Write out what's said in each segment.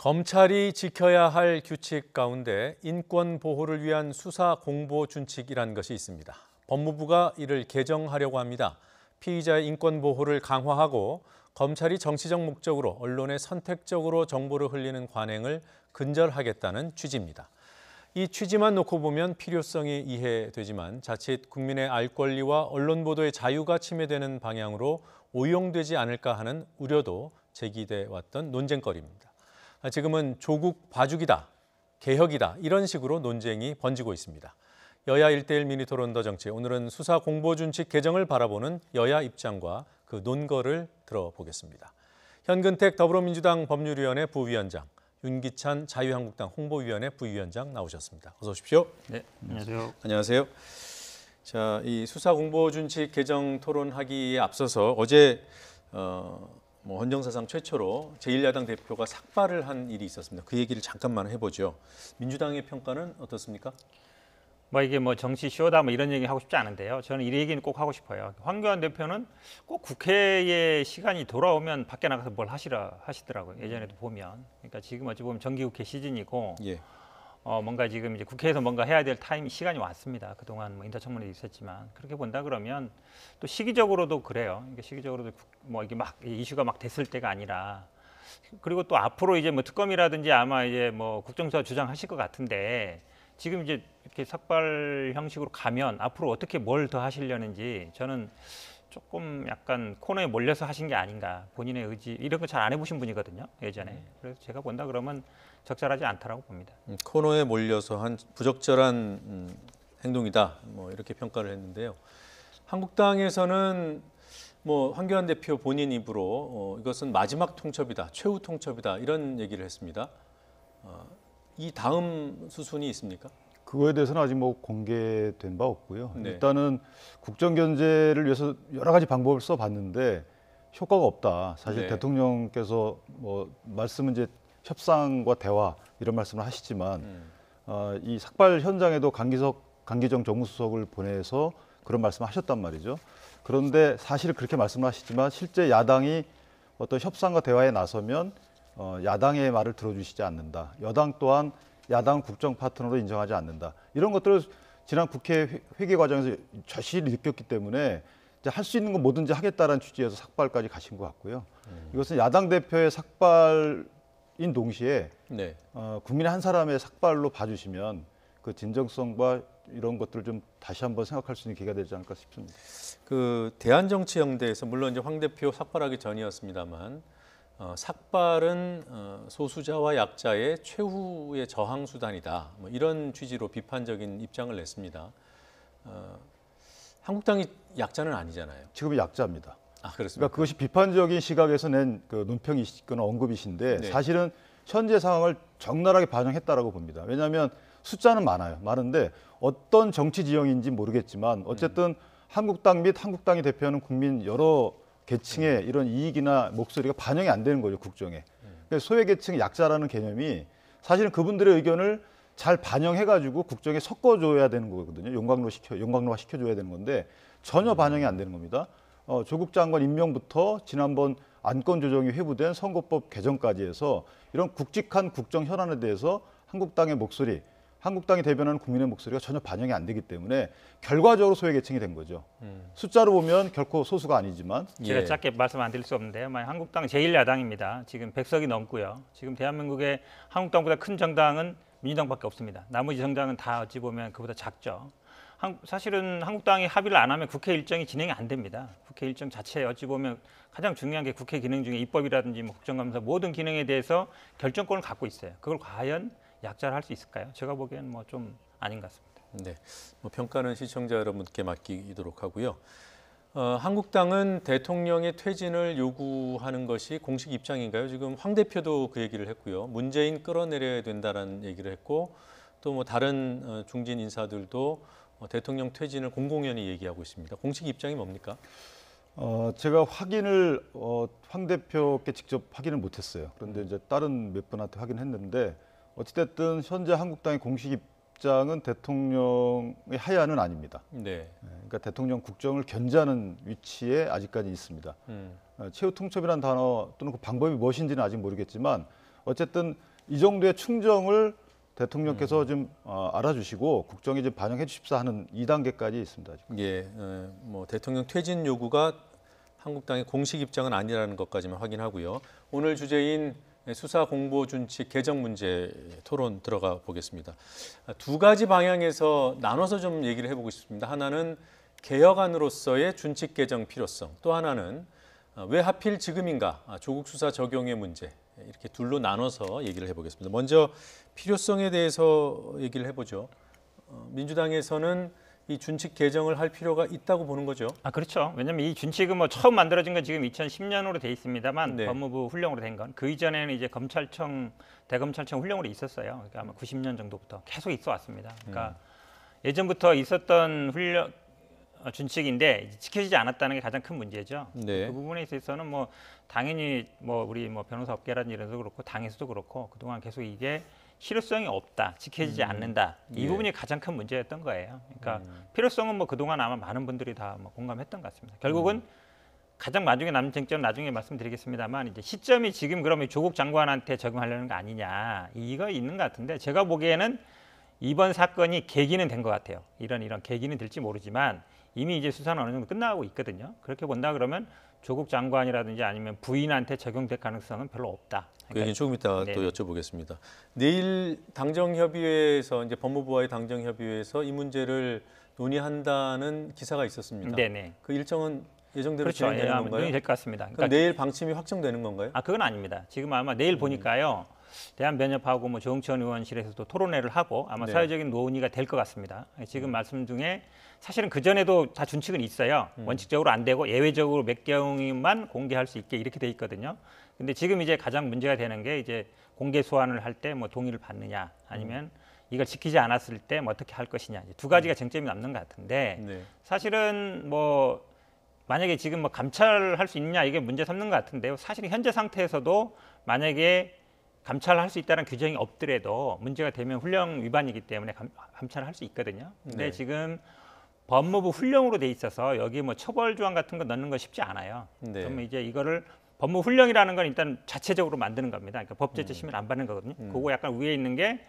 검찰이 지켜야 할 규칙 가운데 인권 보호를 위한 수사 공보 준칙이란 것이 있습니다. 법무부가 이를 개정하려고 합니다. 피의자의 인권 보호를 강화하고 검찰이 정치적 목적으로 언론에 선택적으로 정보를 흘리는 관행을 근절하겠다는 취지입니다. 이 취지만 놓고 보면 필요성이 이해되지만 자칫 국민의 알 권리와 언론 보도의 자유가 침해되는 방향으로 오용되지 않을까 하는 우려도 제기돼 왔던 논쟁거리입니다. 지금은 조국 봐주기다, 개혁이다 이런 식으로 논쟁이 번지고 있습니다. 여야 1대1 미니토론 더 정치, 오늘은 수사 공보준칙 개정을 바라보는 여야 입장과 그 논거를 들어보겠습니다. 현근택 더불어민주당 법률위원회 부위원장, 윤기찬 자유한국당 홍보위원회 부위원장 나오셨습니다. 어서 오십시오. 네, 안녕하세요. 안녕하세요. 자, 이 수사 공보준칙 개정 토론하기에 앞서서 어제 헌정사상 최초로 제1야당 대표가 삭발을 한 일이 있었습니다. 그 얘기를 잠깐만 해보죠. 민주당의 평가는 어떻습니까? 이게 정치 쇼다 이런 얘기 하고 싶지 않은데요. 저는 이 얘기는 꼭 하고 싶어요. 황교안 대표는 꼭 국회에 시간이 돌아오면 밖에 나가서 뭘 하시더라고요. 예전에도 보면. 그러니까 지금 어찌 보면 정기국회 시즌이고 예. 뭔가 지금 이제 국회에서 뭔가 해야 될 시간이 왔습니다. 그동안 인사청문회도 있었지만 그렇게 본다 그러면 또 시기적으로도 그래요. 그러니까 시기적으로도 이게 이슈가 됐을 때가 아니라 그리고 또 앞으로 이제 특검이라든지 아마 이제 국정수사 주장하실 것 같은데 지금 이제 이렇게 삭발 형식으로 가면 앞으로 어떻게 뭘 더 하시려는지 저는 조금 약간 코너에 몰려서 하신 게 아닌가. 본인의 의지 이런 거 잘 안 해보신 분이거든요. 예전에. 그래서 제가 본다 그러면 적절하지 않다라고 봅니다. 코너에 몰려서 한 부적절한 행동이다. 이렇게 평가를 했는데요. 한국당에서는 황교안 대표 본인 입으로 이것은 마지막 통첩이다, 최후 통첩이다 이런 얘기를 했습니다. 이 다음 수순이 있습니까? 그거에 대해서는 아직 공개된 바 없고요. 네. 일단은 국정 견제를 위해서 여러 가지 방법을 써봤는데 효과가 없다. 사실 네. 대통령께서 말씀은 이제 협상과 대화 이런 말씀을 하시지만 이 삭발 현장에도 강기정 정무수석을 보내서 그런 말씀을 하셨단 말이죠. 그런데 사실 그렇게 말씀을 하시지만 실제 야당이 어떤 협상과 대화에 나서면 야당의 말을 들어주시지 않는다. 여당 또한 야당 국정 파트너로 인정하지 않는다. 이런 것들을 지난 국회 회계 과정에서 절실히 느꼈기 때문에 할 수 있는 건 뭐든지 하겠다라는 취지에서 삭발까지 가신 것 같고요. 이것은 야당 대표의 삭발인 동시에 네. 국민의 한 사람의 삭발로 봐주시면 그 진정성과 이런 것들을 좀 다시 한번 생각할 수 있는 기회가 되지 않을까 싶습니다. 그 대한정치연대에서 물론 이제 황 대표 삭발하기 전이었습니다만 삭발은 소수자와 약자의 최후의 저항 수단이다. 이런 취지로 비판적인 입장을 냈습니다. 한국당이 약자는 아니잖아요. 지금은 약자입니다. 아, 그렇습니까? 그러니까 그것이 비판적인 시각에서 낸 그 논평이시거나 언급이신데 네. 사실은 현재 상황을 적나라하게 반영했다라고 봅니다. 왜냐하면 숫자는 많은데 어떤 정치 지형인지 모르겠지만 어쨌든 한국당 및 한국당이 대표하는 국민 여러 계층의 이런 이익이나 목소리가 반영이 안 되는 거죠, 국정에. 그러니까 소외계층 약자라는 개념이 사실은 그분들의 의견을 잘 반영해가지고 국정에 섞어줘야 되는 거거든요. 용광로화 시켜줘야 되는 건데 전혀 반영이 안 되는 겁니다. 조국 장관 임명부터 지난번 안건 조정이 회부된 선거법 개정까지 해서 이런 굵직한 국정 현안에 대해서 한국당의 목소리, 한국당이 대변하는 국민의 목소리가 전혀 반영이 안 되기 때문에 결과적으로 소외계층이 된 거죠. 숫자로 보면 결코 소수가 아니지만 제가 예. 짧게 말씀 안 드릴 수 없는데요. 한국당 제1야당입니다. 지금 100석이 넘고요. 지금 대한민국의 한국당보다 큰 정당은 민주당밖에 없습니다. 나머지 정당은 다 어찌 보면 그보다 작죠. 사실은 한국당이 합의를 안 하면 국회 일정이 진행이 안 됩니다. 국회 일정 자체에 어찌 보면 가장 중요한 게 국회 기능 중에 입법이라든지 국정감사 모든 기능에 대해서 결정권을 갖고 있어요. 그걸 과연 약자를 할 수 있을까요? 제가 보기에는 좀 아닌 것 같습니다. 네, 평가는 시청자 여러분께 맡기도록 하고요. 한국당은 대통령의 퇴진을 요구하는 것이 공식 입장인가요? 지금 황 대표도 그 얘기를 했고요. 문재인 끌어내려야 된다라는 얘기를 했고 또 다른 중진 인사들도 대통령 퇴진을 공공연히 얘기하고 있습니다. 공식 입장이 뭡니까? 제가 확인을 황 대표께 직접 확인을 못했어요. 그런데 이제 다른 몇 분한테 확인했는데 어찌됐든 현재 한국당의 공식 입장은 대통령의 하야는 아닙니다. 네. 그러니까 대통령 국정을 견제하는 위치에 아직까지 있습니다. 최후 통첩이라는 단어 또는 그 방법이 무엇인지는 아직 모르겠지만 어쨌든 이 정도의 충정을 대통령께서 좀 알아주시고 국정에 좀 반영해 주십사 하는 2단계까지 있습니다. 지금. 예, 뭐 대통령 퇴진 요구가 한국당의 공식 입장은 아니라는 것까지만 확인하고요. 오늘 주제인 수사 공보 준칙 개정 문제 토론 들어가 보겠습니다. 두 가지 방향에서 나눠서 좀 얘기를 해보고 싶습니다. 하나는 개혁안으로서의 준칙 개정 필요성, 또 하나는 왜 하필 지금인가 조국 수사 적용의 문제, 이렇게 둘로 나눠서 얘기를 해보겠습니다. 먼저 필요성에 대해서 얘기를 해보죠. 민주당에서는 이 준칙 개정을 할 필요가 있다고 보는 거죠. 그렇죠. 왜냐하면 이 준칙은 뭐 처음 만들어진 건 지금 2010년으로 돼 있습니다만 네. 법무부 훈령으로 된 건 그 이전에는 이제 검찰청, 대검찰청 훈령으로 있었어요. 그러니까 아마 90년 정도부터 계속 있어 왔습니다. 그러니까 예전부터 있었던 훈령 준칙인데 지켜지지 않았다는 게 가장 큰 문제죠. 네. 그 부분에 있어서는 뭐 당연히 뭐 우리 뭐 변호사 업계라든지 이런 데도 그렇고 당에서도 그렇고 그동안 계속 이게 실효성이 없다, 지켜지지 않는다. 이 예. 부분이 가장 큰 문제였던 거예요. 그러니까 필요성은 뭐 그동안 아마 많은 분들이 다 뭐 공감했던 것 같습니다. 결국은 가장 나중에 남은 쟁점 나중에 말씀드리겠습니다만 이제 시점이 지금 그러면 조국 장관한테 적용하려는 거 아니냐 이거 있는 것 같은데 제가 보기에는 이번 사건이 계기는 된 것 같아요. 이런 계기는 될지 모르지만 이미 이제 수사는 어느 정도 끝나고 있거든요. 그렇게 본다 그러면 조국 장관이라든지 아니면 부인한테 적용될 가능성은 별로 없다. 그 얘기는 조금 이따 네. 또 여쭤보겠습니다. 내일 당정협의회에서 이제 법무부와의 당정협의회에서 이 문제를 논의한다는 기사가 있었습니다. 네네. 그 일정은 예정대로 그렇죠. 진행되는 건가요? 논의 될것 같습니다. 그럼 내일 방침이 확정되는 건가요? 그건 아닙니다. 지금 아마 내일 보니까요. 대한변협하고 뭐 조응천 의원실에서도 토론회를 하고 아마 네. 사회적인 논의가 될 것 같습니다. 지금 말씀 중에 사실은 그 전에도 다 준칙은 있어요. 원칙적으로 안 되고 예외적으로 몇 경우만 공개할 수 있게 이렇게 돼 있거든요. 근데 지금 이제 가장 문제가 되는 게 이제 공개 소환을 할 때 뭐 동의를 받느냐 아니면 이걸 지키지 않았을 때 뭐 어떻게 할 것이냐 이제 두 가지가 쟁점이 남는 것 같은데 네. 사실은 뭐 만약에 지금 뭐 감찰할 수 있냐 이게 문제 삼는 것 같은데요. 사실 현재 상태에서도 만약에 감찰할 수 있다는 규정이 없더라도 문제가 되면 훈령 위반이기 때문에 감찰을 할 수 있거든요. 근데 네. 지금 법무부 훈령으로 돼 있어서 여기 뭐 처벌 조항 같은 거 넣는 거 쉽지 않아요. 네. 그러면 이제 이거를 법무부 훈령이라는 건 일단 자체적으로 만드는 겁니다. 그러니까 법제처 심의를 안 받는 거거든요. 그거 약간 위에 있는 게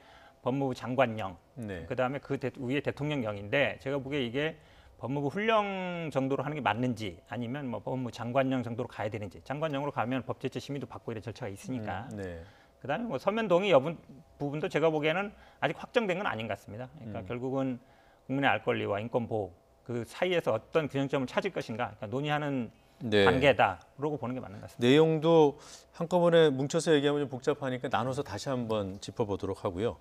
법무부 장관령, 네. 그다음에 그 위에 대통령령인데 제가 보기에 이게 법무부 훈령 정도로 하는 게 맞는지 아니면 뭐 법무부 장관령 정도로 가야 되는지 장관령으로 가면 법제처 심의도 받고 이런 절차가 있으니까 네. 그다음에 뭐 서면 동의 여부 부분도 제가 보기에는 아직 확정된 건 아닌 것 같습니다. 그러니까 결국은 국민의 알 권리와 인권 보호 그 사이에서 어떤 균형점을 찾을 것인가 그러니까 논의하는 네. 단계다라고 보는 게 맞는 것 같습니다. 내용도 한꺼번에 뭉쳐서 얘기하면 좀 복잡하니까 나눠서 다시 한번 짚어보도록 하고요.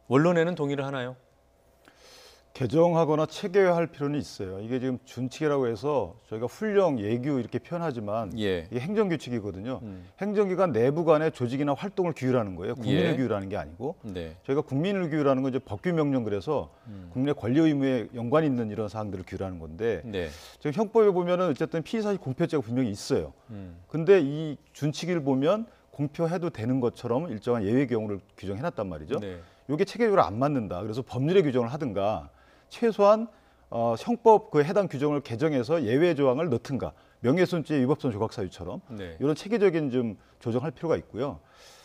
원론에는 동의를 하나요? 개정하거나 체계화할 필요는 있어요. 이게 지금 준칙이라고 해서 저희가 훈령, 예규 이렇게 표현하지만 예. 이게 행정규칙이거든요. 행정기관 내부 간의 조직이나 활동을 규율하는 거예요. 국민을 예. 규율하는 게 아니고 네. 저희가 국민을 규율하는 건 이제 법규 명령 그래서 국민의 권리 의무에 연관이 있는 이런 사항들을 규율하는 건데 네. 지금 형법에 보면은 어쨌든 피의사실 공표죄가 분명히 있어요. 음. 근데 이 준칙을 보면 공표해도 되는 것처럼 일정한 예외 경우를 규정해놨단 말이죠. 네. 이게 체계적으로 안 맞는다. 그래서 법률에 규정을 하든가 최소한 형법 그 해당 규정을 개정해서 예외 조항을 넣든가 명예훼손죄 위법성 조각 사유처럼 네. 이런 체계적인 좀 조정할 필요가 있고요.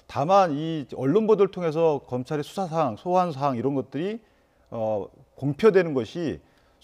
다만 이 언론 보도를 통해서 검찰의 수사 사항, 소환 사항 이런 것들이 공표되는 것이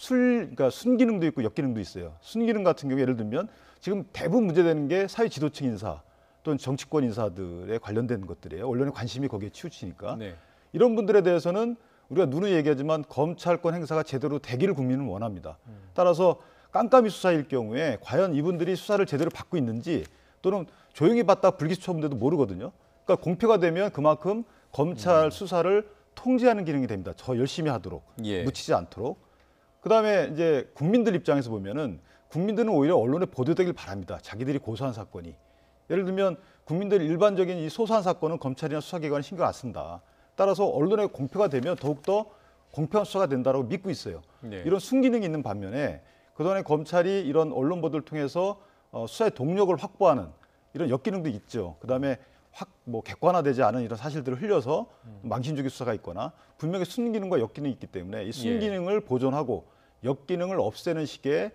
그러니까 순기능도 있고 역기능도 있어요. 순기능 같은 경우 예를 들면 지금 대부분 문제되는 게 사회 지도층 인사 또는 정치권 인사들에 관련된 것들이에요. 언론의 관심이 거기에 치우치니까 네. 이런 분들에 대해서는 우리가 누누이 얘기하지만 검찰권 행사가 제대로 되기를 국민은 원합니다. 따라서 깜깜이 수사일 경우에 과연 이분들이 수사를 제대로 받고 있는지 또는 조용히 받다 불기소 처분돼도 모르거든요. 그러니까 공표가 되면 그만큼 검찰 수사를 통제하는 기능이 됩니다. 더 열심히 하도록 예. 묻히지 않도록. 그다음에 이제 국민들 입장에서 보면은 국민들은 오히려 언론에 보도되길 바랍니다. 자기들이 고소한 사건이. 예를 들면 국민들 일반적인 이 소소한 사건은 검찰이나 수사기관이 신경 안 쓴다. 따라서 언론에 공표가 되면 더욱더 공평한 수사가 된다고 믿고 있어요. 네. 이런 순기능이 있는 반면에 그동안에 검찰이 이런 언론 보도를 통해서 수사의 동력을 확보하는 이런 역기능도 있죠. 그다음에 뭐 객관화되지 않은 이런 사실들을 흘려서 망신주기 수사가 있거나 분명히 순기능과 역기능이 있기 때문에 이 순기능을 보존하고 역기능을 없애는 식의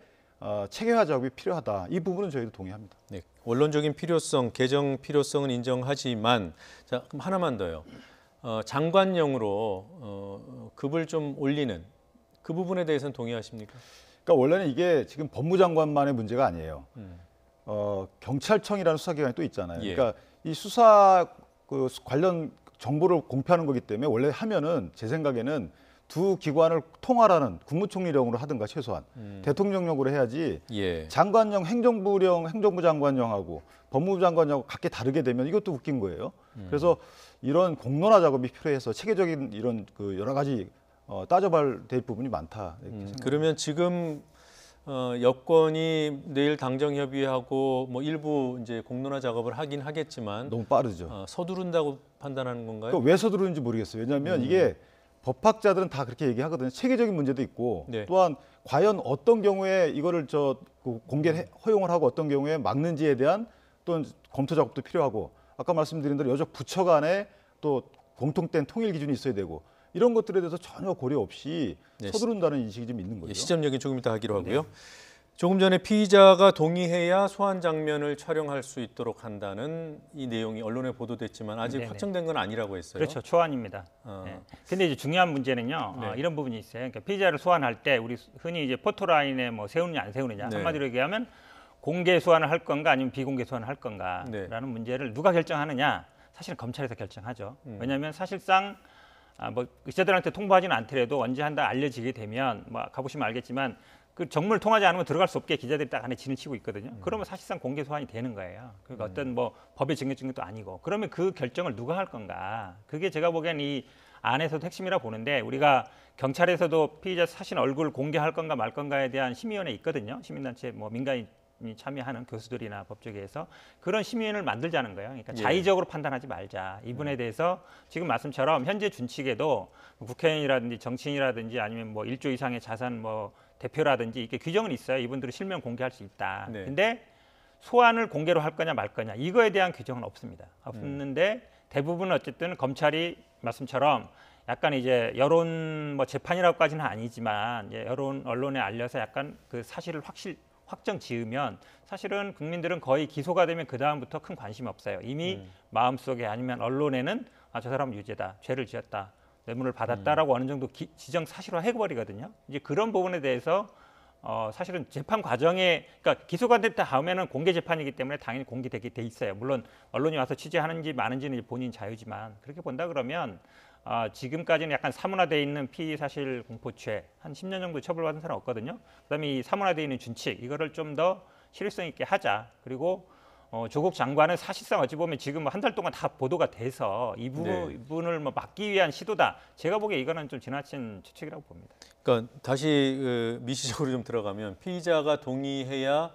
체계화 작업이 필요하다. 이 부분은 저희도 동의합니다. 네, 원론적인 필요성, 개정 필요성은 인정하지만 자, 그럼 하나만 더요. 장관령으로 급을 좀 올리는 그 부분에 대해서는 동의하십니까? 그러니까 원래는 이게 지금 법무장관만의 문제가 아니에요. 경찰청이라는 수사기관이 또 있잖아요. 예. 그러니까 이 수사 관련 정보를 공표하는 거기 때문에 원래 하면은 제 생각에는 두 기관을 통할하는 국무총리령으로 하든가 최소한 대통령령으로 해야지 예. 장관령, 행정부령, 행정부 장관령하고 법무부 장관령하고 각기 다르게 되면 이것도 웃긴 거예요. 그래서 이런 공론화 작업이 필요해서 체계적인 이런 그 여러 가지 따져봐야 될 부분이 많다. 이렇게 생각합니다. 그러면 지금 여권이 내일 당정 협의하고 뭐 일부 이제 공론화 작업을 하긴 하겠지만 너무 빠르죠. 서두른다고 판단하는 건가요? 그러니까 왜 서두르는지 모르겠어요. 왜냐하면 이게 법학자들은 다 그렇게 얘기하거든요. 체계적인 문제도 있고 네. 또한 과연 어떤 경우에 이거를 공개 허용을 하고 어떤 경우에 막는지에 대한 또 검토 작업도 필요하고 아까 말씀드린 대로 여적 부처 간에 또 공통된 통일 기준이 있어야 되고 이런 것들에 대해서 전혀 고려 없이 네. 서두른다는 인식이 좀 있는 거죠. 시점 얘기 조금 이따 하기로 하고요. 조금 전에 피의자가 동의해야 소환 장면을 촬영할 수 있도록 한다는 이 내용이 언론에 보도됐지만 아직 네네. 확정된 건 아니라고 했어요. 그렇죠. 초안입니다. 네. 근데 이제 중요한 문제는요. 네. 이런 부분이 있어요. 그러니까 피의자를 소환할 때 우리 흔히 이제 포토라인에 뭐 세우느냐 안 세우느냐 네. 한마디로 얘기하면 공개 소환을 할 건가 아니면 비공개 소환을 할 건가라는 네. 문제를 누가 결정하느냐 사실은 검찰에서 결정하죠. 왜냐하면 사실상 뭐 의사들한테 통보하지는 않더라도 언제 한다 알려지게 되면 뭐 가보시면 알겠지만 그 정문을 통하지 않으면 들어갈 수 없게 기자들이 딱 안에 진을 치고 있거든요. 그러면 사실상 공개 소환이 되는 거예요. 그러니까 어떤 뭐 법의 증거증 것도 아니고 그러면 그 결정을 누가 할 건가? 그게 제가 보기엔 이 안에서도 핵심이라 보는데 우리가 경찰에서도 피의자 사실 얼굴 공개할 건가 말 건가에 대한 심의위원회 있거든요. 시민단체 뭐 민간인 참여하는 교수들이나 법조계에서 그런 심의위원회를 만들자는 거예요. 그러니까 예. 자의적으로 판단하지 말자. 이분에 대해서 지금 말씀처럼 현재 준칙에도 국회의원이라든지 정치인이라든지 아니면 뭐 1조 이상의 자산 뭐 대표라든지 이게 규정은 있어요. 이분들을 실명 공개할 수 있다. 네. 근데 소환을 공개로 할 거냐 말 거냐 이거에 대한 규정은 없습니다. 없는데 대부분 어쨌든 검찰이 말씀처럼 약간 이제 여론 뭐 재판이라고까지는 아니지만 이제 여론 언론에 알려서 약간 그 사실을 확정 지으면 사실은 국민들은 거의 기소가 되면 그 다음부터 큰 관심이 없어요. 이미 마음속에 아니면 언론에는 저 사람은 유죄다, 죄를 지었다, 뇌물을 받았다라고 어느 정도 지정 사실화 해버리거든요. 이제 그런 부분에 대해서 사실은 재판 과정에 그러니까 기소가 됐다 하면은 공개 재판이기 때문에 당연히 공개되게 돼 있어요. 물론 언론이 와서 취재하는지 마는지는 본인 자유지만 그렇게 본다 그러면 지금까지는 약간 사문화돼 있는 피의 사실 공포죄 한 10년 정도 처벌받은 사람 없거든요. 그다음에 이 사문화돼 있는 준칙 이거를 좀 더 실효성 있게 하자. 그리고 조국 장관은 사실상 어찌 보면 지금 한 달 동안 다 보도가 돼서 이 부분을 뭐 막기 위한 시도다. 제가 보기에 이거는 좀 지나친 추측이라고 봅니다. 그러니까 다시 미시적으로 좀 들어가면 피의자가 동의해야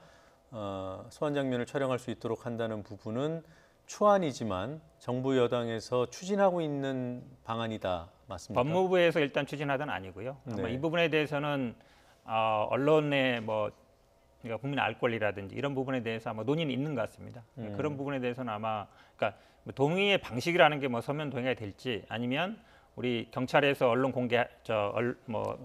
소환 장면을 촬영할 수 있도록 한다는 부분은 초안이지만 정부 여당에서 추진하고 있는 방안이다. 맞습니까? 법무부에서 일단 추진하던 아니고요. 아마 네. 이 부분에 대해서는 언론의 뭐 그러니까 국민의 알 권리라든지 이런 부분에 대해서 아마 논의는 있는 것 같습니다. 그런 부분에 대해서는 아마 그러니까 뭐 동의의 방식이라는 게 뭐 서면 동의가 될지 아니면 우리 경찰에서 언론 공개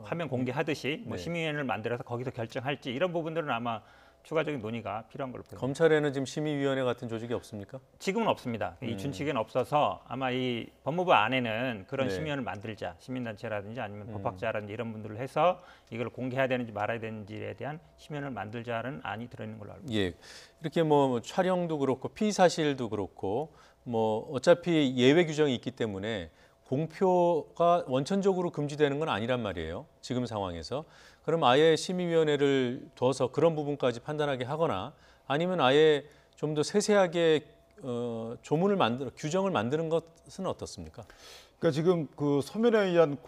화면 공개하듯이 뭐 네. 심의위원회를 만들어서 거기서 결정할지 이런 부분들은 아마 추가적인 논의가 필요한 걸로 보입니다. 검찰에는 지금 심의위원회 같은 조직이 없습니까? 지금은 없습니다. 이 준칙에는 없어서 아마 이 법무부 안에는 그런 네. 심의위원회를 만들자. 시민단체라든지 아니면 법학자라든지 이런 분들을 해서 이걸 공개해야 되는지 말아야 되는지에 대한 심의위원회를 만들자는 안이 들어있는 걸로 알고 있습니다. 예, 이렇게 뭐 촬영도 그렇고 피의 사실도 그렇고 뭐 어차피 예외 규정이 있기 때문에 공표가 원천적으로 금지되는 건 아니란 말이에요. 지금 상황에서. 그럼 아예 심의위원회를 둬서 그런 부분까지 판단하게 하거나 아니면 아예 좀 더 세세하게 규정을 만드는 것은 어떻습니까? 그러니까 지금 그 서면에 의한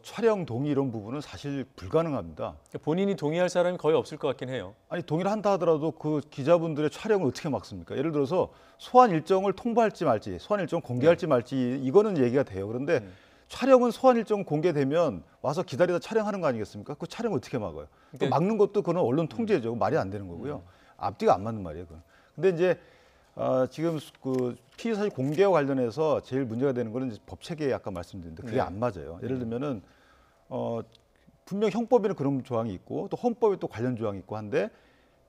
촬영 동의 이런 부분은 사실 불가능합니다. 본인이 동의할 사람이 거의 없을 것 같긴 해요. 아니 동의를 한다 하더라도 그 기자분들의 촬영을 어떻게 막습니까? 예를 들어서 소환 일정을 통보할지 말지, 소환 일정 공개할지 말지 이거는 얘기가 돼요. 그런데 촬영은 소환 일정 공개되면 와서 기다리다 촬영하는 거 아니겠습니까? 그 촬영 어떻게 막아요? 또 막는 것도 그건 언론 통제죠. 말이 안 되는 거고요. 앞뒤가 안 맞는 말이에요. 그건. 근데 이제 지금 그 피의 사실 공개와 관련해서 제일 문제가 되는 거는 이제 법 체계에 아까 말씀드렸는데 그게 네. 안 맞아요. 예를 들면은 분명 형법에는 그런 조항이 있고 또 헌법에 또 관련 조항이 있고 한데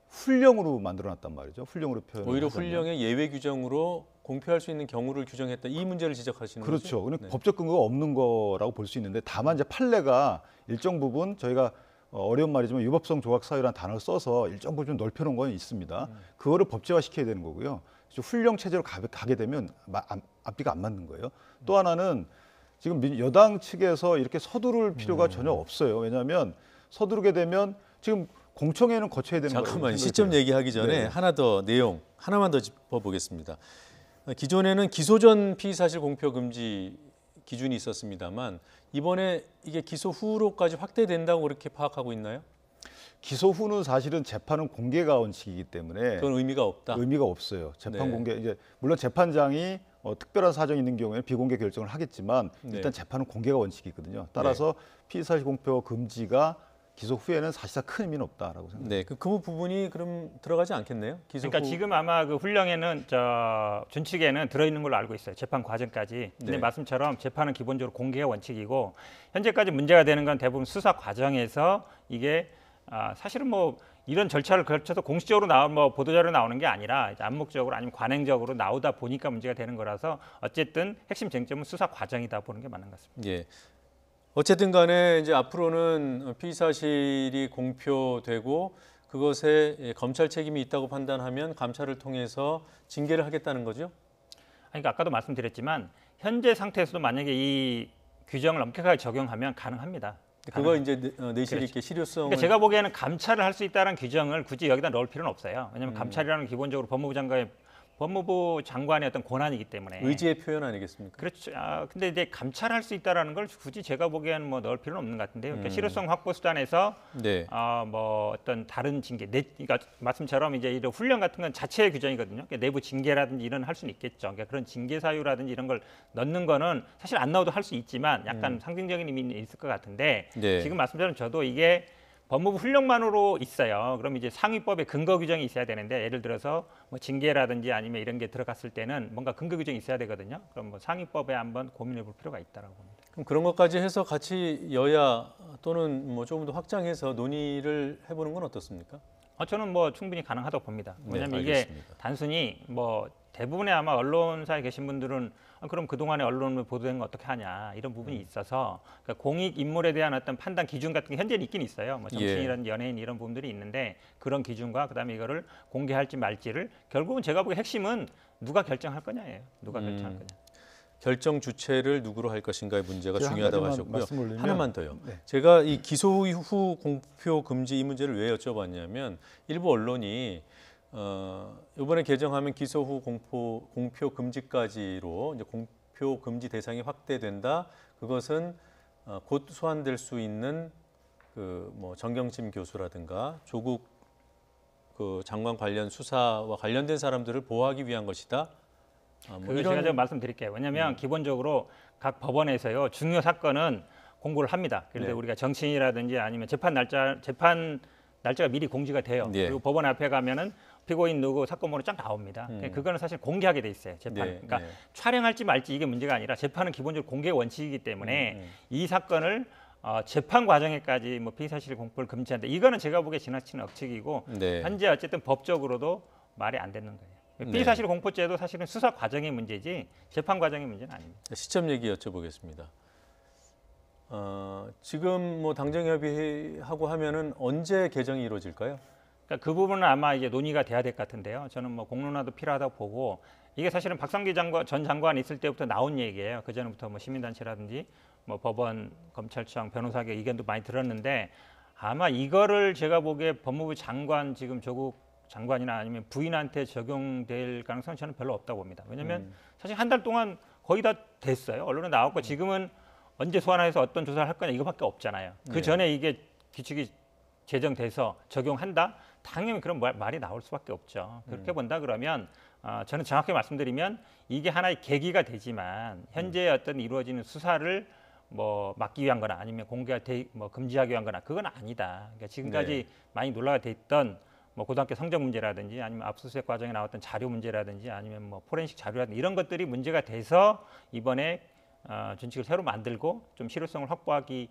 훈령으로 만들어놨단 말이죠. 훈령으로 표현. 오히려 훈령의 예외 규정으로 공표할 수 있는 경우를 규정했다. 이 문제를 지적하시는 거죠? 그렇죠. 근데 네. 법적 근거가 없는 거라고 볼 수 있는데 다만 이제 판례가 일정 부분 저희가 어려운 말이지만 위법성 조각 사유라는 단어를 써서 일정 부분 좀 넓혀놓은 건 있습니다. 그거를 법제화 시켜야 되는 거고요. 훈령 체제로 가게 되면 앞뒤가 안 맞는 거예요. 또 하나는 지금 여당 측에서 이렇게 서두를 필요가 전혀 없어요. 왜냐하면 서두르게 되면 지금 공청회는 거쳐야 되는 거예요. 잠깐만 시점 얘기하기 전에 네. 하나 더 내용 하나만 더 짚어보겠습니다. 기존에는 기소 전 피의 사실 공표 금지 기준이 있었습니다만 이번에 이게 기소 후로까지 확대된다고 그렇게 파악하고 있나요? 기소 후는 사실은 재판은 공개가 원칙이기 때문에 그건 의미가 없다. 의미가 없어요. 재판 네. 공개 이제 물론 재판장이 특별한 사정이 있는 경우에는 비공개 결정을 하겠지만 네. 일단 재판은 공개가 원칙이거든요. 따라서 피의 사실 공표 금지가 기소 후에는 사실상 큰 의미는 없다라고 생각합니다. 네, 그 부분이 그럼 들어가지 않겠네요. 기소 그러니까 후. 지금 아마 그 훈령에는 준칙에는 들어있는 걸로 알고 있어요. 재판 과정까지. 근데 네. 말씀처럼 재판은 기본적으로 공개가 원칙이고 현재까지 문제가 되는 건 대부분 수사 과정에서 이게 사실은 뭐 이런 절차를 거쳐서 공식적으로 뭐 보도자료 나오는 게 아니라 이제 암묵적으로 아니면 관행적으로 나오다 보니까 문제가 되는 거라서 어쨌든 핵심 쟁점은 수사 과정이다 보는 게 맞는 것 같습니다. 예. 어쨌든 간에 이제 앞으로는 피의 사실이 공표되고 그것에 검찰 책임이 있다고 판단하면 감찰을 통해서 징계를 하겠다는 거죠? 그러니까 아까도 말씀드렸지만 현재 상태에서도 만약에 이 규정을 엄격하게 적용하면 가능합니다. 그거 이제 내실 그렇죠. 있게 실효성을 그러니까 제가 보기에는 감찰을 할 수 있다는 규정을 굳이 여기다 넣을 필요는 없어요. 왜냐하면 감찰이라는 건 기본적으로 법무부 장관의 어떤 권한이기 때문에. 의지의 표현 아니겠습니까? 그렇죠. 근데 이제 감찰할 수 있다라는 걸 굳이 제가 보기에는 뭐 넣을 필요는 없는 것 같은데요. 그러니까 실효성 확보 수단에서 네. 뭐 어떤 다른 징계, 그러니까 말씀처럼 이제 이런 훈련 같은 건 자체의 규정이거든요. 그러니까 내부 징계라든지 이런 할 수는 있겠죠. 그러니까 그런 징계 사유라든지 이런 걸 넣는 거는 사실 안 넣어도 할 수 있지만 약간 상징적인 의미는 있을 것 같은데 네. 지금 말씀처럼 저도 이게 법무부 훈령만으로 있어요. 그럼 이제 상위법에 근거 규정이 있어야 되는데 예를 들어서 뭐 징계라든지 아니면 이런 게 들어갔을 때는 뭔가 근거 규정이 있어야 되거든요. 그럼 뭐 상위법에 한번 고민해 볼 필요가 있다라고 봅니다. 그럼 그런 것까지 해서 같이 여야 또는 뭐 조금 더 확장해서 논의를 해보는 건 어떻습니까? 저는 뭐 충분히 가능하다고 봅니다. 왜냐하면 이게 알겠습니다. 단순히 뭐 대부분의 아마 언론사에 계신 분들은 그럼 그동안에 언론을 보도된 거 어떻게 하냐 이런 부분이 있어서 그러니까 공익 인물에 대한 어떤 판단 기준 같은 게 현재는 있긴 있어요. 뭐 정치인이라든지 연예인 이런 부분들이 있는데 그런 기준과 그다음에 이거를 공개할지 말지를 결국은 제가 보기에 핵심은 누가 결정할 거냐예요. 누가 결정할 거냐. 결정 주체를 누구로 할 것인가의 문제가 제가 한 중요하다고 가지만 하셨고요. 말씀 올리면, 하나만 더요. 네. 제가 이 기소 후 공표 금지 이 문제를 왜 여쭤봤냐면 일부 언론이 이번에 개정하면 기소 후 공표 금지까지로 이제 공표 금지 대상이 확대된다. 그것은 곧 소환될 수 있는 그 뭐 정경심 교수라든가 조국 그 장관 관련 수사와 관련된 사람들을 보호하기 위한 것이다. 뭐 그걸 제가 좀 말씀드릴게요. 왜냐하면 기본적으로 각 법원에서요 중요 사건은 공고를 합니다. 그래서 네. 우리가 정치인이라든지 아니면 재판 날짜가 미리 공지가 돼요. 네. 그리고 법원 앞에 가면은 피고인 누구 사건 번호 쫙 나옵니다. 그거는 사실 공개하게 돼 있어요. 재판. 네, 그러니까 네. 촬영할지 말지 이게 문제가 아니라 재판은 기본적으로 공개 원칙이기 때문에 이 사건을 재판 과정에까지 뭐 피의 사실 공표를 금지한다. 이거는 제가 보기에 지나치는 억측이고 네. 현재 어쨌든 법적으로도 말이 안 되는 거예요. 네. 피의 사실 공표죄도 사실은 수사 과정의 문제지 재판 과정의 문제는 아닙니다. 시점 얘기 여쭤보겠습니다. 지금 뭐 당정협의하고 하면은 언제 개정이 이루어질까요? 그러니까 그 부분은 아마 이제 논의가 돼야 될 것 같은데요. 저는 뭐 공론화도 필요하다고 보고 이게 사실은 박상기 전 장관 있을 때부터 나온 얘기예요. 그 전부터 뭐 시민단체라든지 뭐 법원, 검찰청, 변호사계 의견도 많이 들었는데 아마 이거를 제가 보기에 법무부 장관 지금 조국 장관이나 아니면 부인한테 적용될 가능성은 저는 별로 없다고 봅니다. 왜냐하면 사실 한 달 동안 거의 다 됐어요. 언론에 나왔고 지금은 언제 소환해서 어떤 조사를 할 거냐 이거밖에 없잖아요. 그 전에 이게 규칙이 제정돼서 적용한다? 당연히 그런 말이 나올 수밖에 없죠. 그렇게 본다 그러면 저는 정확히 말씀드리면 이게 하나의 계기가 되지만 현재 어떤 이루어지는 수사를 뭐 막기 위한 거나 아니면 뭐 금지하기 위한 거나 그건 아니다. 그러니까 지금까지 많이 논란이 돼 있던 뭐 고등학교 성적 문제라든지 아니면 압수수색 과정에 나왔던 자료 문제라든지 아니면 뭐 포렌식 자료라든지 이런 것들이 문제가 돼서 이번에 준칙을 새로 만들고 좀 실효성을 확보하기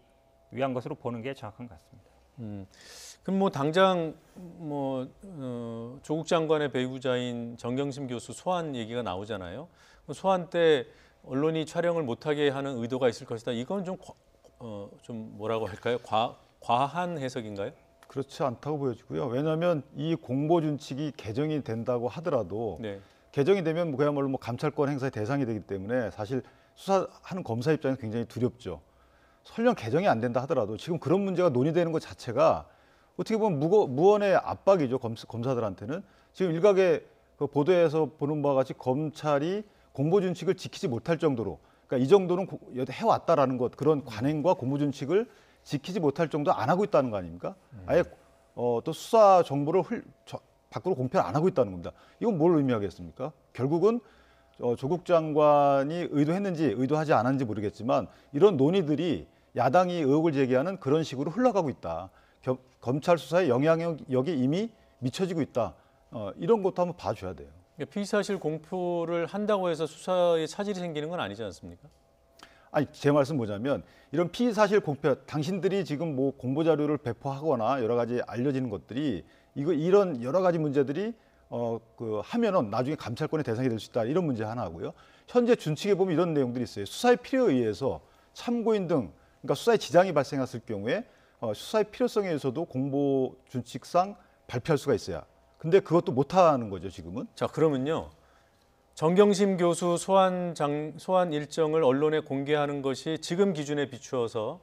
위한 것으로 보는 게 정확한 것 같습니다. 그럼 뭐 당장 조국 장관의 배우자인 정경심 교수 소환 얘기가 나오잖아요. 소환 때 언론이 촬영을 못하게 하는 의도가 있을 것이다. 이건 좀 뭐라고 할까요? 과한 해석인가요? 그렇지 않다고 보여지고요. 왜냐하면 이 공보 준칙이 개정이 된다고 하더라도 네. 개정이 되면 그야말로 뭐 감찰권 행사의 대상이 되기 때문에 사실 수사하는 검사 입장에서 굉장히 두렵죠. 설령 개정이 안 된다 하더라도 지금 그런 문제가 논의되는 것 자체가 어떻게 보면 무언의 압박이죠. 검사들한테는. 지금 일각의 그 보도에서 보는 바와 같이 검찰이 공보준칙을 지키지 못할 정도로, 그러니까 이 정도는 해왔다라는 것, 그런 관행과 공보준칙을 지키지 못할 정도 안 하고 있다는 거 아닙니까? 아예 또 수사 정보를 밖으로 공표 안 하고 있다는 겁니다. 이건 뭘 의미하겠습니까? 결국은 조국 장관이 의도했는지 의도하지 않았는지 모르겠지만 이런 논의들이 야당이 의혹을 제기하는 그런 식으로 흘러가고 있다. 검찰 수사에 영향력이 이미 미쳐지고 있다. 이런 것도 한번 봐줘야 돼요. 피의사실 공표를 한다고 해서 수사에 차질이 생기는 건 아니지 않습니까? 아니 제 말씀 뭐냐면 이런 피의사실 공표, 당신들이 지금 뭐 공보 자료를 배포하거나 여러 가지 알려지는 것들이 이런 여러 가지 문제들이 하면은 나중에 감찰권의 대상이 될 수 있다 이런 문제 하나 하고요. 현재 준칙에 보면 이런 내용들이 있어요. 수사의 필요에 의해서 참고인 등 그러니까 수사에 지장이 발생했을 경우에 수사의 필요성에 의해서도 공보 준칙상 발표할 수가 있어야. 근데 그것도 못 하는 거죠 지금은. 자, 그러면요. 정경심 교수 소환 일정을 언론에 공개하는 것이 지금 기준에 비추어서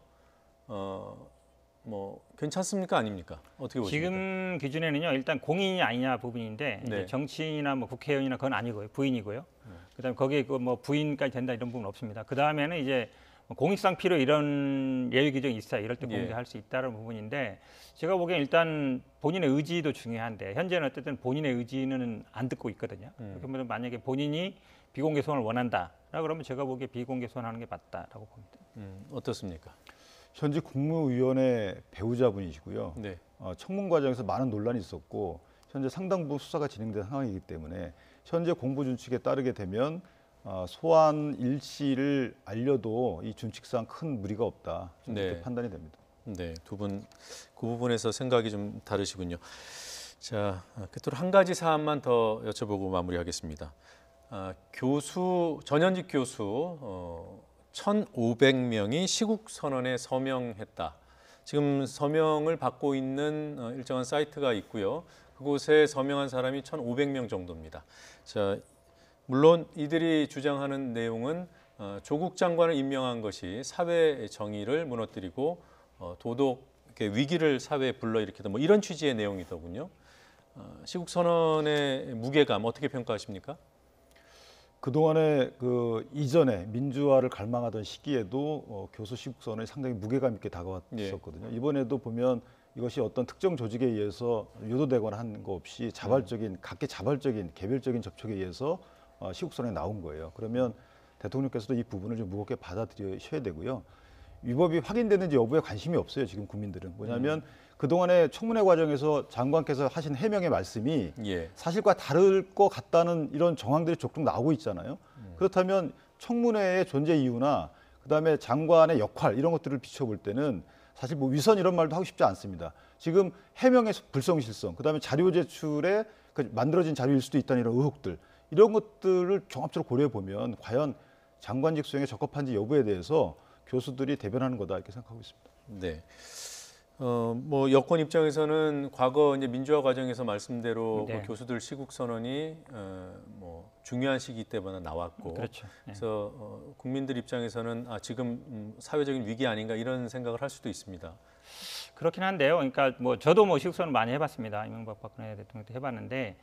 괜찮습니까 아닙니까? 어떻게 보십니까? 지금 기준에는요, 일단 공인이 아니냐 부분인데 네. 이제 정치인이나 뭐 국회의원이나 그건 아니고요, 부인이고요. 그다음에 거기에 뭐 부인까지 된다 이런 부분 없습니다. 그 다음에는 이제 공익상 필요 이런 예외 규정이 있어야 이럴 때 예. 공개할 수 있다는 부분인데 제가 보기엔 일단 본인의 의지도 중요한데 현재는 어쨌든 본인의 의지는 안 듣고 있거든요. 그렇게 보면 만약에 본인이 비공개 소환을 원한다, 그러면 제가 보기에 비공개 소환하는 게 맞다라고 봅니다. 어떻습니까? 현재 국무위원회 배우자분이시고요. 네. 청문 과정에서 많은 논란이 있었고 현재 상당부 수사가 진행된 상황이기 때문에 현재 공보 준칙에 따르게 되면 소환 일시를 알려도 이 준칙상 큰 무리가 없다. 이렇게 네. 판단이 됩니다. 네, 두 분 그 부분에서 생각이 좀 다르시군요. 자, 끝으로 한 가지 사안만 더 여쭤보고 마무리하겠습니다. 전현직 교수 1,500명이 시국 선언에 서명했다. 지금 서명을 받고 있는 일정한 사이트가 있고요. 그곳에 서명한 사람이 1,500명 정도입니다. 자, 물론 이들이 주장하는 내용은 조국 장관을 임명한 것이 사회 정의를 무너뜨리고 도덕의 위기를 사회에 불러일으키다 뭐 이런 취지의 내용이더군요. 시국 선언의 무게감 어떻게 평가하십니까? 그동안에 이전에 민주화를 갈망하던 시기에도 교수 시국 선언이 상당히 무게감 있게 다가왔었거든요. 이번에도 보면 이것이 어떤 특정 조직에 의해서 유도되거나 한 거 없이 각계 자발적인 개별적인 접촉에 의해서 시국 선언이 나온 거예요. 그러면 대통령께서도 이 부분을 좀 무겁게 받아들이셔야 되고요. 위법이 확인되는지 여부에 관심이 없어요. 지금 국민들은. 뭐냐면 그동안의 청문회 과정에서 장관께서 하신 해명의 말씀이 사실과 다를 것 같다는 이런 정황들이 종종 나오고 있잖아요. 그렇다면 청문회의 존재 이유나 그다음에 장관의 역할 이런 것들을 비춰볼 때는 사실 뭐 위선 이런 말도 하고 싶지 않습니다. 지금 해명의 불성실성, 그다음에 자료 제출에 만들어진 자료일 수도 있다는 이런 의혹들 이런 것들을 종합적으로 고려해 보면 과연 장관직 수행에 적합한지 여부에 대해서 교수들이 대변하는 거다 이렇게 생각하고 있습니다. 네. 뭐 여권 입장에서는 과거 이제 민주화 과정에서 말씀대로 네. 교수들 시국 선언이 뭐 중요한 시기 때문에 나왔고, 그렇죠. 네. 그래서 국민들 입장에서는 지금 사회적인 위기 아닌가 이런 생각을 할 수도 있습니다. 그렇긴 한데요. 그러니까 뭐 저도 뭐 시국 선언 많이 해봤습니다. 이명박 박근혜 대통령도 해봤는데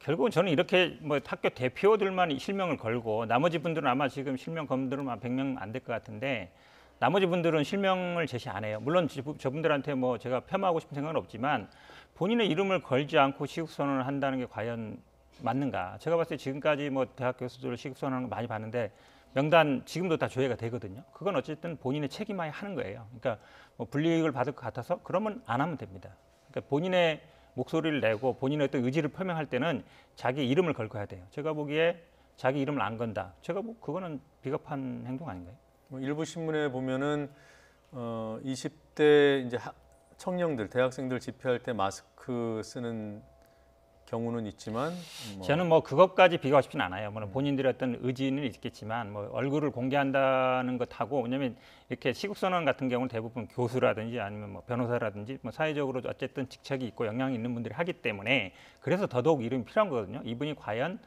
결국은 저는 이렇게 뭐 학교 대표들만 실명을 걸고 나머지 분들은 아마 지금 실명 검들은 100명 안 될 것 같은데. 나머지 분들은 실명을 제시 안 해요. 물론 저분들한테 뭐 제가 폄하하고 싶은 생각은 없지만 본인의 이름을 걸지 않고 시국선언을 한다는 게 과연 맞는가? 제가 봤을 때 지금까지 뭐 대학 교수들 시국선언을 많이 봤는데 명단 지금도 다 조회가 되거든요. 그건 어쨌든 본인의 책임하에 하는 거예요. 그러니까 뭐 불이익을 받을 것 같아서 그러면 안 하면 됩니다. 그러니까 본인의 목소리를 내고 본인의 어떤 의지를 표명할 때는 자기 이름을 걸고 해야 돼요. 제가 보기에 자기 이름을 안 건다. 제가 뭐 그거는 비겁한 행동 아닌가요? 일부 신문에 보면은 20대 이제 청년들, 대학생들 집회할 때 마스크 쓰는 경우는 있지만 저는 뭐 그것까지 비교하고 싶진 않아요. 물론 본인들의 어떤 의지는 있겠지만 뭐 얼굴을 공개한다는 것하고, 왜냐하면 이렇게 시국선언 같은 경우는 대부분 교수라든지 아니면 뭐 변호사라든지 뭐 사회적으로 어쨌든 직책이 있고 영향이 있는 분들이 하기 때문에, 그래서 더더욱 이름이 필요한 거거든요. 이분이 과연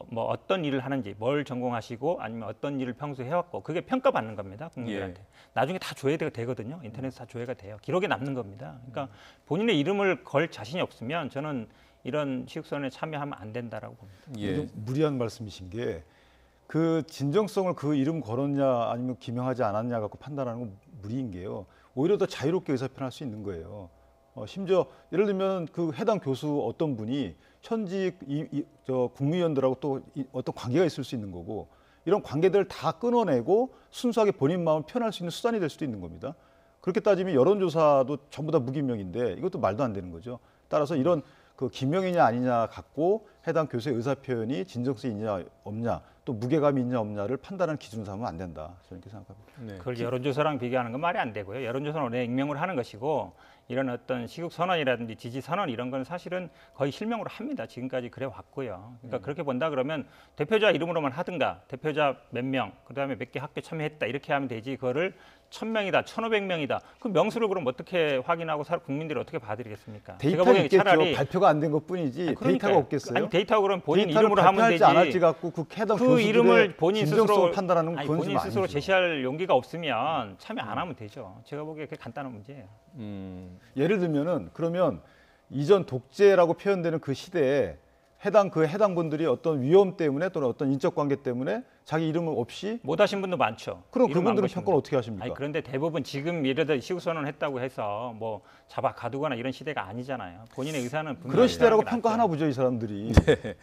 뭐 어떤 일을 하는지, 뭘 전공하시고 아니면 어떤 일을 평소에 해왔고, 그게 평가받는 겁니다, 국민들한테. 나중에 다 조회가 되거든요. 인터넷에 다 조회가 돼요. 기록에 남는 겁니다. 그러니까 본인의 이름을 걸 자신이 없으면 저는 이런 시국선언에 참여하면 안 된다라고 봅니다. 예. 좀 무리한 말씀이신 게, 그 진정성을 그 이름 걸었냐 아니면 기명하지 않았냐 갖고 판단하는 건 무리인 게요. 오히려 더 자유롭게 의사표현할 수 있는 거예요. 심지어 예를 들면 그 해당 교수 어떤 분이 현직 국무위원들하고 또 어떤 관계가 있을 수 있는 거고, 이런 관계들을 다 끊어내고 순수하게 본인 마음을 표현할 수 있는 수단이 될 수도 있는 겁니다. 그렇게 따지면 여론조사도 전부 다 무기명인데 이것도 말도 안 되는 거죠. 따라서 이런 그 기명이냐 아니냐 갖고 해당 교수의 의사표현이 진정성이 있냐 없냐, 또 무게감이 있냐 없냐를 판단하는 기준으로 삼으면 안 된다, 저는 이렇게 생각합니다. 네. 그걸 여론조사랑 비교하는 건 말이 안 되고요. 여론조사는 원래 익명으로 하는 것이고, 이런 어떤 시국선언이라든지 지지선언 이런 건 사실은 거의 실명으로 합니다. 지금까지 그래 왔고요. 그러니까 그렇게 본다 그러면 대표자 이름으로만 하든가, 대표자 몇 명, 그다음에 몇 개 학교 참여했다 이렇게 하면 되지, 그거를 1,000명이다, 1,500명이다. 그 명수를 그럼 어떻게 확인하고 국민들이 어떻게 봐드리겠습니까? 데이터가 있겠죠. 발표가 안 된 것뿐이지 데이터가 없겠어요. 아니, 데이터가 그럼 본인 데이터를 이름으로 하면 발표할지 되지. 안 할지 갖고 그 해당 그 교수들의 이름을 본인 스스로 진정성을 판단하는 건 본인 좀 스스로 아니죠. 제시할 용기가 없으면 참여 안 하면 되죠. 제가 보기에 그게 간단한 문제예요. 예를 들면은, 그러면 이전 독재라고 표현되는 그 시대에 해당 분들이 어떤 위험 때문에 또는 어떤 인적 관계 때문에 자기 이름을 없이, 못 하신 분도 많죠. 그럼 이름 안 그분들은 거신 평가를 분. 어떻게 하십니까? 아니, 그런데 대부분 지금 예를 들어 시국선언을 했다고 해서 뭐 잡아 가두거나 이런 시대가 아니잖아요. 본인의 의사는 분명히 그런 시대라고 표현하는 게 평가하나 낫죠. 보죠, 이 사람들이. 네,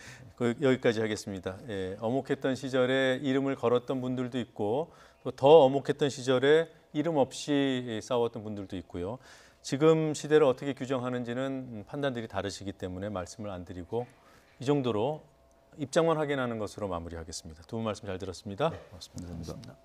여기까지 하겠습니다. 예, 어목했던 시절에 이름을 걸었던 분들도 있고, 또 더 어목했던 시절에 이름 없이 싸웠던 분들도 있고요. 지금 시대를 어떻게 규정하는지는 판단들이 다르시기 때문에 말씀을 안 드리고, 이 정도로 입장만 확인하는 것으로 마무리하겠습니다. 두 분 말씀 잘 들었습니다. 고맙습니다. 감사합니다.